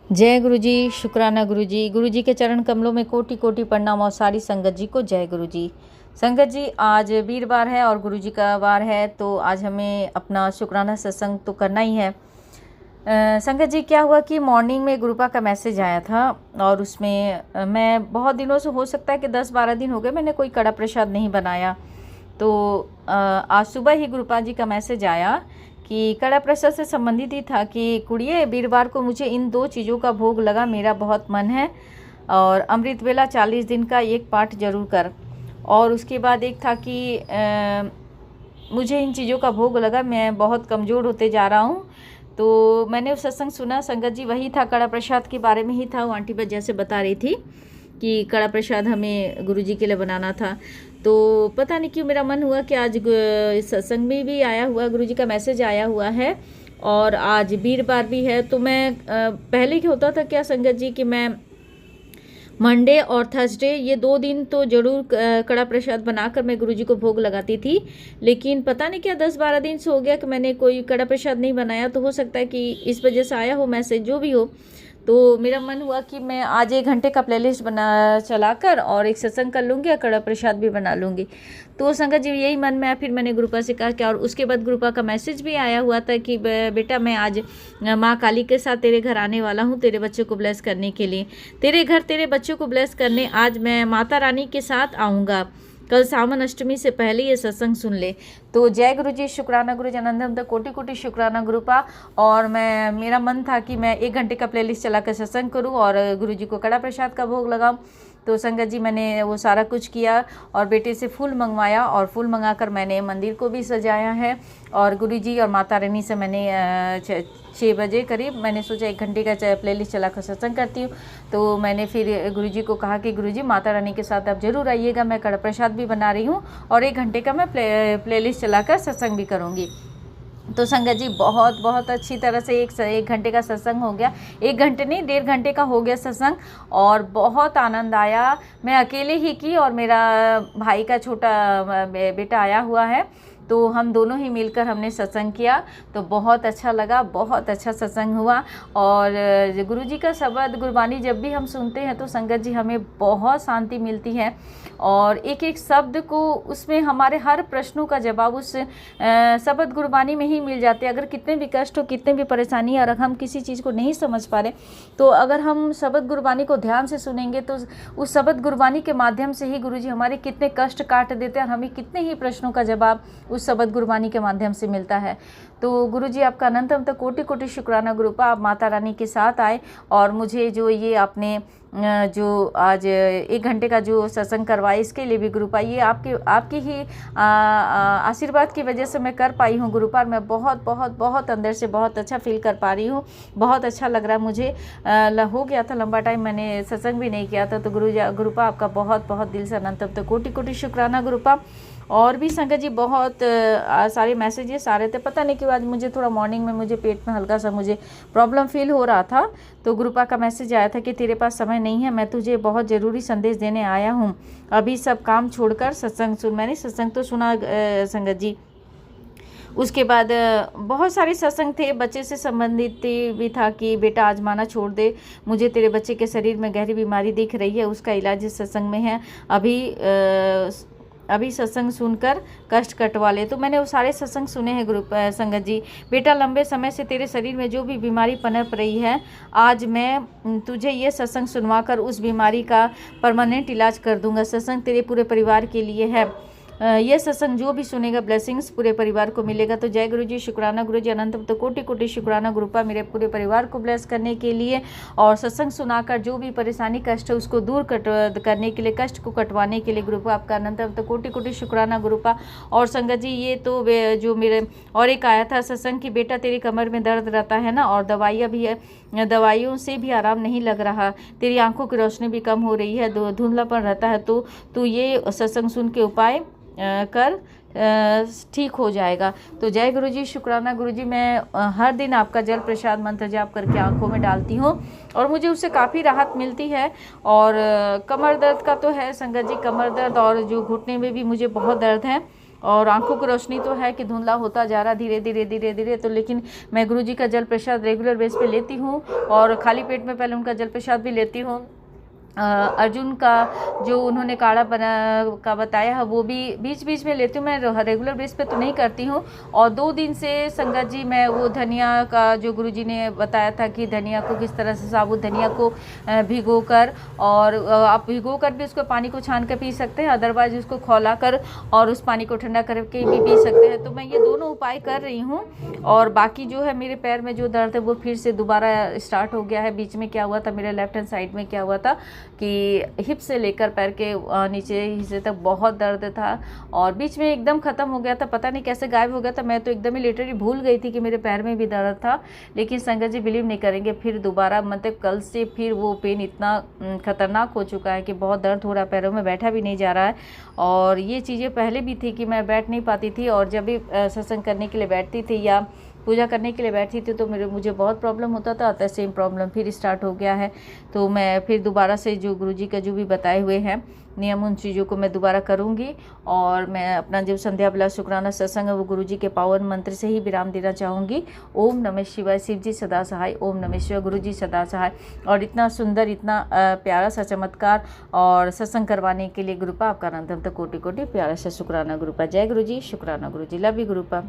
जय गुरु जी, शुक्राना गुरु जी। गुरु जी के चरण कमलों में कोटि कोटि प्रणाम और सारी संगत जी को जय गुरु जी। संगत जी, आज वीरवार है और गुरु जी का वार है, तो आज हमें अपना शुक्राना सत्संग तो करना ही है। संगत जी, क्या हुआ कि मॉर्निंग में गुरुपा का मैसेज आया था और उसमें मैं बहुत दिनों से, हो सकता है कि 10-12 दिन हो गए, मैंने कोई कड़ा प्रसाद नहीं बनाया। तो आज सुबह ही गुरुपा जी का मैसेज आया कि कड़ा प्रसाद से संबंधित ही था कि कुड़िए, वीरवार को मुझे इन 2 चीज़ों का भोग लगा, मेरा बहुत मन है, और अमृत वेला 40 दिन का एक पाठ जरूर कर। और उसके बाद एक था कि मुझे इन चीज़ों का भोग लगा, मैं बहुत कमज़ोर होते जा रहा हूँ। तो मैंने वो सत्संग सुना संगत जी, वही था, कड़ा प्रसाद के बारे में ही था। वो आंटी बस जैसे बता रही थी कि कड़ा प्रसाद हमें गुरु जी के लिए बनाना था। तो पता नहीं क्यों मेरा मन हुआ कि आज सत्संग में भी आया हुआ, गुरु जी का मैसेज आया हुआ है और आज वीरवार भी है। तो मैं पहले क्या होता था क्या संगत जी कि मैं मंडे और थर्सडे, ये 2 दिन तो ज़रूर कड़ा प्रसाद बनाकर मैं गुरुजी को भोग लगाती थी। लेकिन पता नहीं क्या 10-12 दिन से हो गया कि मैंने कोई कड़ा प्रसाद नहीं बनाया। तो हो सकता है कि इस वजह से आया हो मैसेज, जो भी हो। तो मेरा मन हुआ कि मैं आज 1 घंटे का प्लेलिस्ट बना चलाकर और एक सत्संग कर लूँगी और कड़ा प्रसाद भी बना लूँगी। तो संगत जी, यही मन में, फिर मैंने गुरुपा से कहा क्या। और उसके बाद गुरुपा का मैसेज भी आया हुआ था कि बेटा, मैं आज माँ काली के साथ तेरे घर आने वाला हूँ, तेरे बच्चों को ब्लेस करने के लिए, तेरे घर तेरे बच्चों को ब्लेस करने आज मैं माता रानी के साथ आऊँगा। कल सावन अष्टमी से पहले ये सत्संग सुन ले। तो जय गुरु जी, शुक्राना गुरु जी, अनंतम कोटि कोटि शुक्राना गुरुपा। और मेरा मन था कि मैं 1 घंटे का प्लेलिस्ट चला कर सत्संग करूं और गुरु जी को कड़ा प्रसाद का भोग लगाऊं। तो संगत जी, मैंने वो सारा कुछ किया और बेटे से फूल मंगवाया और फूल मंगाकर मैंने मंदिर को भी सजाया है। और गुरु जी और माता रानी से मैंने 6 बजे करीब मैंने सोचा 1 घंटे का प्लेलिस्ट चला कर सत्संग करती हूँ। तो मैंने फिर गुरु जी को कहा कि गुरु जी, माता रानी के साथ आप ज़रूर आइएगा, मैं कड़ा प्रसाद भी बना रही हूँ और 1 घंटे का मैं प्लेलिस्ट चलाकर सत्संग भी करूँगी। तो संगत जी, बहुत बहुत अच्छी तरह से 1 घंटे का सत्संग हो गया। 1 घंटे नहीं, 1.5 घंटे का हो गया सत्संग और बहुत आनंद आया। मैं अकेले ही की और मेरा भाई का छोटा बेटा आया हुआ है, तो हम दोनों ही मिलकर हमने सत्संग किया। तो बहुत अच्छा लगा, बहुत अच्छा सत्संग हुआ। और गुरु जी का शब्द गुरबानी जब भी हम सुनते हैं तो संगत जी हमें बहुत शांति मिलती है और एक एक शब्द को, उसमें हमारे हर प्रश्नों का जवाब उस शब्द गुरबानी में ही मिल जाते हैं। अगर कितने भी कष्ट हो, कितने भी परेशानी, और हम किसी चीज़ को नहीं समझ पा रहे, तो अगर हम शब्द गुरबानी को ध्यान से सुनेंगे तो उस शब्द गुरबानी के माध्यम से ही गुरु जी हमारे कितने कष्ट काट देते हैं और हमें कितने ही प्रश्नों का जवाब उस शब्द गुरबानी के माध्यम से मिलता है। तो गुरु जी, आपका अनंतम तक कोटि कोटि शुक्राना गुरुपा। आप माता रानी के साथ आए और मुझे जो ये आपने जो आज 1 घंटे का जो सत्संग करवाए, इसके लिए भी गुरुपा, ये आपकी ही आशीर्वाद की वजह से मैं कर पाई हूँ गुरुपा। मैं बहुत बहुत बहुत अंदर से बहुत अच्छा फील कर पा रही हूँ, बहुत अच्छा लग रहा है मुझे। हो गया था लंबा टाइम मैंने सत्संग भी नहीं किया था। तो गुरुपा, आपका बहुत बहुत दिल से अनंतम तक कोटि कोटि शुक्राना गुरुपा। और भी संगत जी बहुत सारे मैसेजेस आ रहे थे। पता नहीं क्यों आज मुझे थोड़ा मॉर्निंग में मुझे पेट में हल्का सा मुझे प्रॉब्लम फील हो रहा था। तो गुरुपा का मैसेज आया था कि तेरे पास समय नहीं है, मैं तुझे बहुत ज़रूरी संदेश देने आया हूँ, अभी सब काम छोड़कर सत्संग सुन। मैंने सत्संग तो सुना संगत जी। उसके बाद बहुत सारे सत्संग थे, बच्चे से संबंधित भी था कि बेटा आजमाना छोड़ दे, मुझे तेरे बच्चे के शरीर में गहरी बीमारी दिख रही है, उसका इलाज इस सत्संग में है, अभी सत्संग सुनकर कष्ट कटवा ले। तो मैंने वो सारे सत्संग सुने हैं ग्रुप संगत जी। बेटा, लंबे समय से तेरे शरीर में जो भी बीमारी पनप रही है, आज मैं तुझे ये सत्संग सुनवाकर उस बीमारी का परमानेंट इलाज कर दूंगा। सत्संग तेरे पूरे परिवार के लिए है। ये सत्संग जो भी सुनेगा, ब्लेसिंग्स पूरे परिवार को मिलेगा। तो जय गुरु जी, शुक्राना गुरु जी, अनंत तो कोटि कोटि शुक्राना गुरुपा, मेरे पूरे परिवार को ब्लेस करने के लिए और सत्संग सुनाकर जो भी परेशानी कष्ट है उसको दूर करने के लिए, कष्ट को कटवाने के लिए गुरुपा, आपका अनंत तो कोटि कोटि शुक्राना गुरुपा। और संगत जी, ये तो जो मेरे और एक आया था सत्संग की, बेटा तेरी कमर में दर्द रहता है ना, और दवाइयाँ भी है, दवाइयों से भी आराम नहीं लग रहा, तेरी आंखों की रोशनी भी कम हो रही है, धुंधलापन रहता है, तो तू ये सत्संग सुन के उपाय कर ठीक हो जाएगा। तो जय गुरु जी, शुक्राना गुरु जी। मैं हर दिन आपका जल प्रसाद मंत्र जाप करके आंखों में डालती हूँ और मुझे उससे काफ़ी राहत मिलती है। और कमर दर्द का तो है संगत जी, कमर दर्द और जो घुटने में भी मुझे बहुत दर्द है, और आंखों की रोशनी तो है कि धुंधला होता जा रहा धीरे धीरे धीरे धीरे। तो लेकिन मैं गुरुजी का जल प्रसाद रेगुलर बेस पे लेती हूँ और खाली पेट में पहले उनका जल प्रसाद भी लेती हूँ। अर्जुन का जो उन्होंने काढ़ा बना का बताया है वो भी बीच बीच में लेती हूँ, मैं रेगुलर बेस पे तो नहीं करती हूँ। और 2 दिन से संगत जी मैं वो धनिया का जो गुरुजी ने बताया था कि धनिया को किस तरह से साबुत धनिया को भिगो कर और आप भिगो कर भी उसको पानी को छान कर पी सकते हैं, अदरवाइज उसको खौला कर और उस पानी को ठंडा करके भी पी सकते हैं। तो मैं ये दोनों उपाय कर रही हूँ। और बाकी जो है मेरे पैर में जो दर्द है वो फिर से दोबारा स्टार्ट हो गया है। बीच में क्या हुआ था, मेरे लेफ्ट हैंड साइड में क्या हुआ था कि हिप से लेकर पैर के नीचे हिस्से तक बहुत दर्द था और बीच में एकदम ख़त्म हो गया था, पता नहीं कैसे गायब हो गया था। मैं तो एकदम ही लिटरली भूल गई थी कि मेरे पैर में भी दर्द था। लेकिन संगत जी बिलीव नहीं करेंगे, फिर दोबारा मतलब कल से फिर वो पेन इतना ख़तरनाक हो चुका है कि बहुत दर्द हो रहा है, पैरों में बैठा भी नहीं जा रहा है। और ये चीज़ें पहले भी थी कि मैं बैठ नहीं पाती थी और जब भी सत्संग करने के लिए बैठती थी या पूजा करने के लिए बैठती थी तो मुझे बहुत प्रॉब्लम होता था। तो सेम प्रॉब्लम फिर स्टार्ट हो गया है। तो मैं फिर दोबारा से जो गुरुजी का जो भी बताए हुए हैं नियम उन चीज़ों को मैं दोबारा करूँगी। और मैं अपना जो संध्या बेला शुक्राना सत्संग है वो गुरुजी के पावन मंत्र से ही विराम देना चाहूँगी। ओम नमः शिवाय, शिव जी सदा सहाय। ओम नमः शिवाय, गुरुजी सदा सहाय। और इतना सुंदर इतना प्यारा सा चमत्कार और सत्संग करवाने के लिए गुरुपा आपका अनंत कोटि कोटि प्यारा सा शुक्राना गुरुपा। जय गुरुजी, शुक्राना गुरुजी, लव यू गुरुपा।